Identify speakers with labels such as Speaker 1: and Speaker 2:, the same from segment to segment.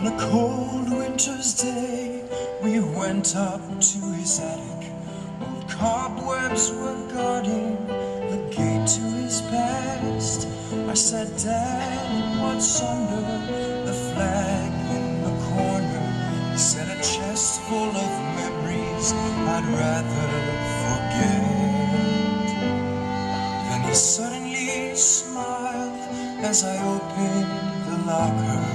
Speaker 1: On a cold winter's day, we went up to his attic. Old cobwebs were guarding the gate to his past. I said, Dad, what's under the flag in the corner? He said, a chest full of memories I'd rather forget. Then he suddenly smiled as I opened the locker.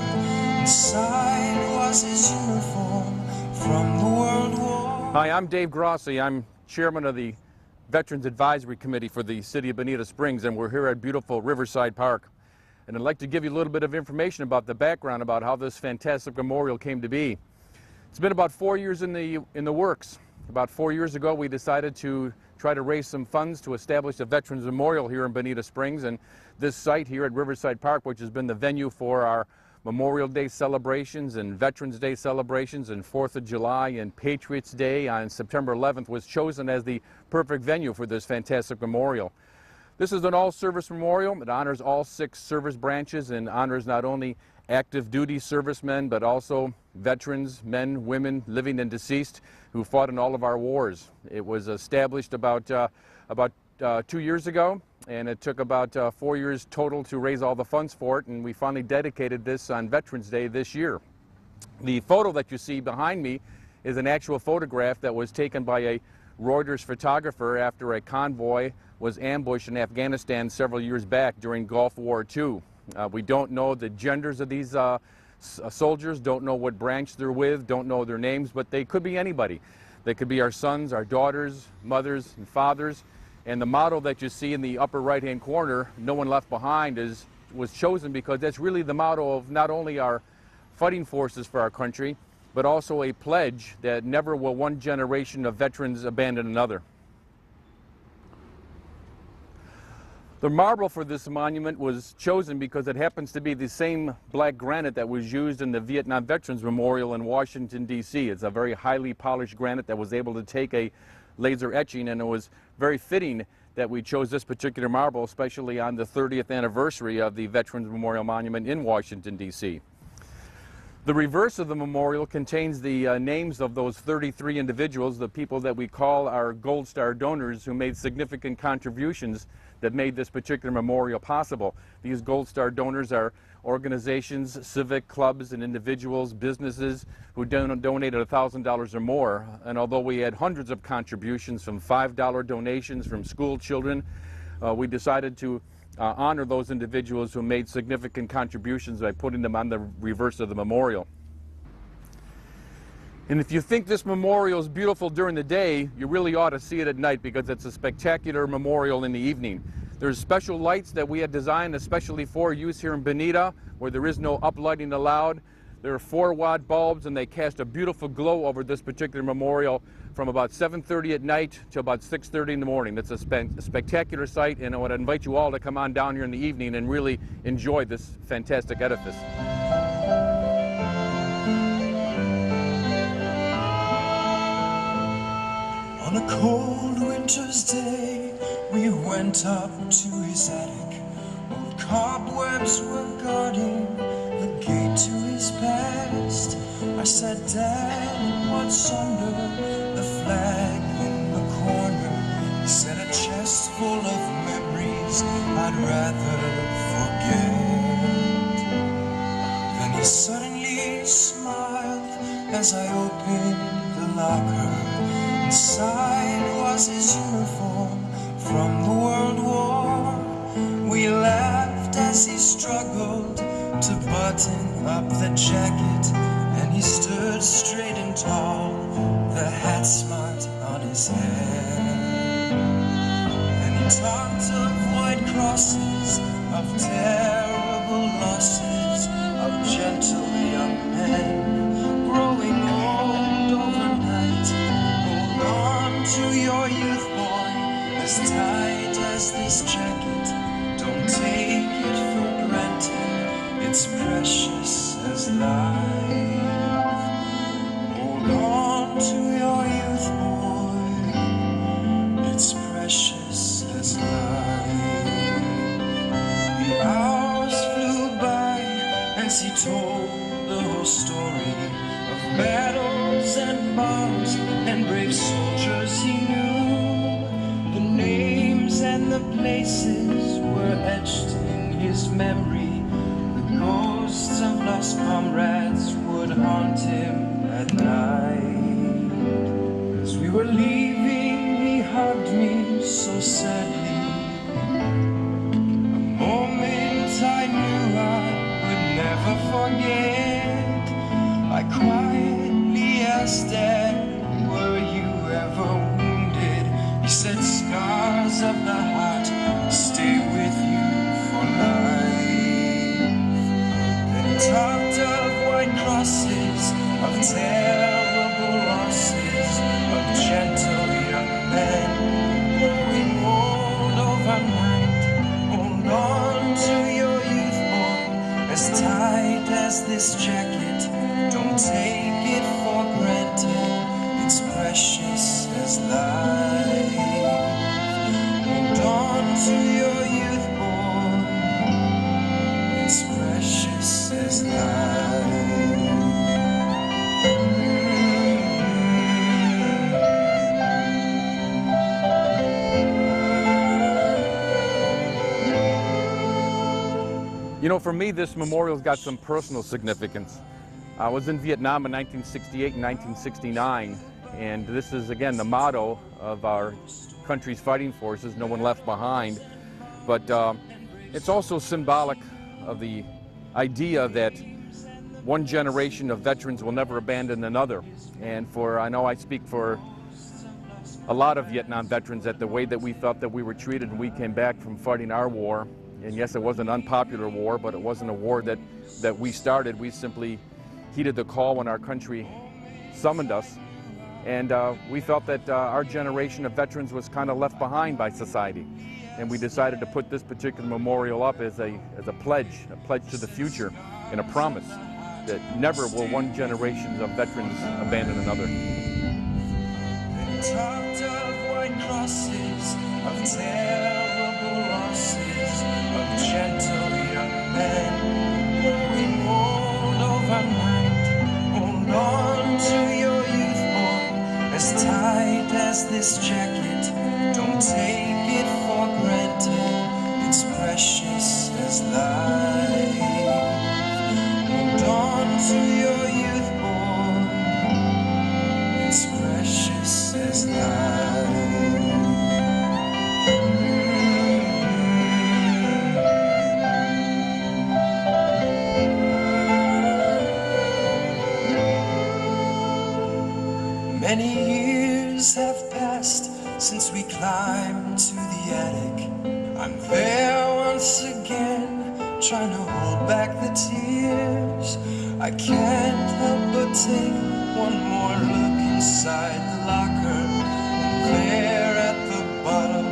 Speaker 1: Inside was his uniform from the World War.
Speaker 2: Hi, I'm Dave Grossi. I'm chairman of the Veterans Advisory Committee for the city of Bonita Springs, and we're here at beautiful Riverside Park. And I'd like to give you a little bit of information about the background about how this fantastic memorial came to be. It's been about 4 years in the works. About 4 years ago, we decided to try to raise some funds to establish a Veterans Memorial here in Bonita Springs, and this site here at Riverside Park, which has been the venue for our Memorial Day celebrations and Veterans Day celebrations and 4th of July and Patriots Day on September 11th, was chosen as the perfect venue for this fantastic memorial. This is an all-service memorial. It honors all 6 service branches and honors not only active duty servicemen but also veterans, men, women, living and deceased, who fought in all of our wars. It was established about 2 years ago, and it took about 4 years total to raise all the funds for it, and we finally dedicated this on Veterans Day this year. The photo that you see behind me is an actual photograph that was taken by a Reuters photographer after a convoy was ambushed in Afghanistan several years back during Gulf War II. We don't know the genders of these soldiers, don't know what branch they're with, don't know their names, but they could be anybody. They could be our sons, our daughters, mothers, and fathers. And the motto that you see in the upper right-hand corner, "No One Left Behind," was chosen because that's really the motto of not only our fighting forces for our country, but also a pledge that never will one generation of veterans abandon another. The marble for this monument was chosen because it happens to be the same black granite that was used in the Vietnam Veterans Memorial in Washington, D.C. It's a very highly polished granite that was able to take a laser etching, and it was very fitting that we chose this particular marble, especially on the 30th anniversary of the Veterans Memorial Monument in Washington, D.C. The reverse of the memorial contains the names of those 33 individuals, the people that we call our Gold Star donors, who made significant contributions that made this particular memorial possible. These Gold Star donors are organizations, civic clubs, and individuals, businesses who donated $1,000 or more. And although we had hundreds of contributions, from $5 donations from school children, we decided to honor those individuals who made significant contributions by putting them on the reverse of the memorial. And if you think this memorial is beautiful during the day, you really ought to see it at night, because it's a spectacular memorial in the evening. There's special lights that we had designed especially for use here in Bonita, where there is no uplighting allowed. There are 4-watt bulbs, and they cast a beautiful glow over this particular memorial from about 7:30 at night to about 6:30 in the morning. It's a spectacular sight, and I would invite you all to come on down here in the evening and really enjoy this fantastic edifice.
Speaker 1: On a cold winter's day, we went up to his attic. Old cobwebs were guarding the gate to his past. I said, Dad, what's under the flag in the corner? He said, a chest full of memories I'd rather forget. Then he suddenly smiled as I opened the locker. Inside was his uniform from the World War. We laughed as he struggled to button up the jacket, and he stood straight and tall, the hat smart on his head. And he talked of white crosses, of terrible losses, of gentle young men growing old overnight. Hold on to your youth, boy, as tight as this jacket. Don't take it for granted, it's precious as life. Hold on to your youth, boy, it's precious as life. The hours flew by as he told the whole story. bombs and brave soldiers he knew. The names and the places were etched in his memory. The ghosts of lost comrades would haunt him at night. As we were leaving, he hugged me so sadly. I knew I would never forget. I quietly asked Dad, were you ever wounded? He said, scars of the heart stay with you for life. Then he talked of white crosses, of terrible losses, of gentle young men growing old overnight. Hold on to your as tight as this jacket, don't take it for granted, it's precious as life. Hold on to your youth, boy, it's precious as life.
Speaker 2: You know, for me, this memorial's got some personal significance. I was in Vietnam in 1968 and 1969, and this is, again, the motto of our country's fighting forces, no one left behind. But it's also symbolic of the idea that one generation of veterans will never abandon another. And I know I speak for a lot of Vietnam veterans, that the way that we thought that we were treated when we came back from fighting our war. And yes, it was an unpopular war, but it wasn't a war that we started. We simply heeded the call when our country summoned us. And we felt that our generation of veterans was kind of left behind by society. And we decided to put this particular memorial up as a pledge to the future, and a promise that never will one generation of veterans abandon another.
Speaker 1: They talked of white crosses, of terrible losses, of gentle young men growing old overnight. Hold on to your youth, boy, as tight as this jacket. Don't take it for granted, it's precious as life. Hold on to your youth, boy, it's precious as life. Many years have passed since we climbed to the attic. I'm there once again, trying to hold back the tears. I can't help but take one more look inside the locker, and there at the bottom